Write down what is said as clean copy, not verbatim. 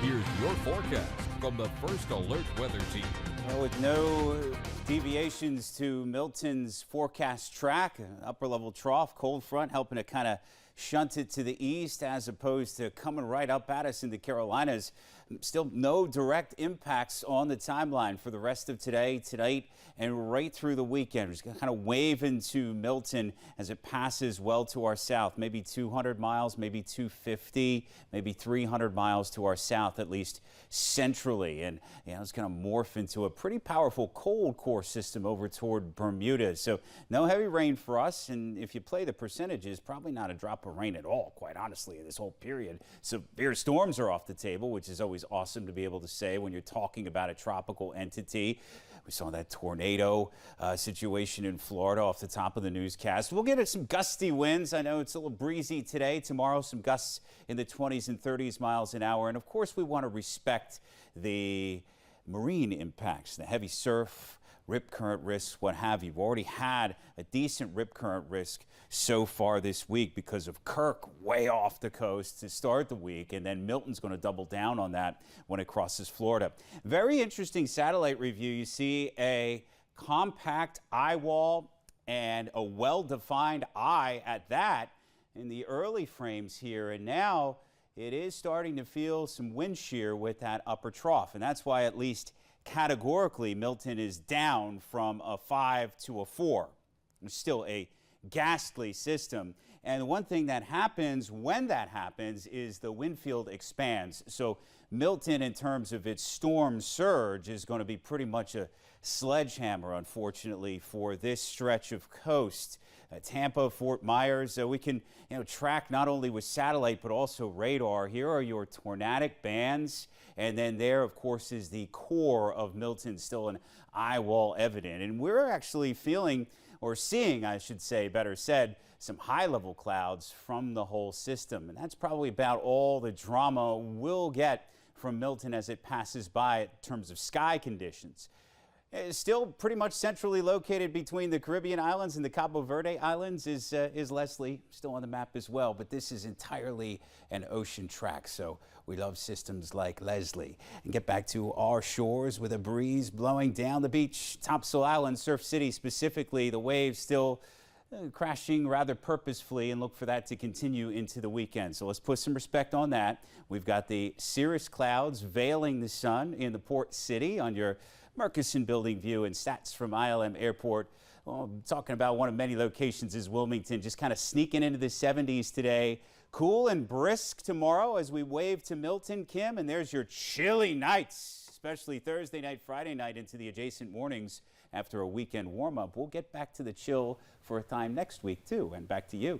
Here's your forecast from the First Alert Weather Team. Well, with no deviations to Milton's forecast track, an upper level trough, cold front helping to kind of shunt it to the east as opposed to coming right up at us in the Carolinas. Still no direct impacts on the timeline for the rest of today, tonight, and right through the weekend. We're just going to kind of wave into Milton as it passes well to our south, maybe 200 miles, maybe 250, maybe 300 miles to our south, at least centrally. And it's going to morph into a pretty powerful cold core system over toward Bermuda. So no heavy rain for us. And if you play the percentages, probably not a drop of rain at all, quite honestly, in this whole period. Severe storms are off the table, which is always awesome to be able to say when you're talking about a tropical entity. We saw that tornado situation in Florida off the top of the newscast. We'll get some gusty winds. I know it's a little breezy today. Tomorrow, some gusts in the 20s and 30s miles an hour. And of course, we want to respect the marine impacts, the heavy surf, rip current risks, what have you. We've already had a decent rip current risk so far this week because of Kirk way off the coast to start the week, and then Milton's going to double down on that when it crosses Florida. Very interesting satellite review. You see a compact eye wall and a well-defined eye at that in the early frames here, and now it is starting to feel some wind shear with that upper trough, and that's why at least categorically Milton is down from a 5 to a 4. It's still a ghastly system. And one thing that happens when that happens is the wind field expands. So Milton, in terms of its storm surge, is going to be pretty much a sledgehammer, unfortunately, for this stretch of coast. Tampa, Fort Myers, we can track not only with satellite but also radar. Here are your tornadic bands, and then there, of course, is the core of Milton, still an eye wall evident. And we're actually feeling, or seeing, I should say, better said, some high-level clouds from the whole system. And that's probably about all the drama we'll get from Milton as it passes by in terms of sky conditions. It's still pretty much centrally located between the Caribbean islands and the Cabo Verde Islands is Leslie, still on the map as well. But this is entirely an ocean track, so we love systems like Leslie. And get back to our shores with a breeze blowing down the beach. Topsail Island, Surf City specifically, the waves still crashing rather purposefully, and look for that to continue into the weekend. So let's put some respect on that. We've got the cirrus clouds veiling the sun in the port city on your Murchison Building view, and stats from ILM Airport. Well, I'm talking about one of many locations is Wilmington, just kind of sneaking into the 70s today. Cool and brisk tomorrow as we wave to Milton, Kim, and there's your chilly nights, especially Thursday night, Friday night into the adjacent mornings after a weekend warm-up. We'll get back to the chill for a time next week, too, and back to you.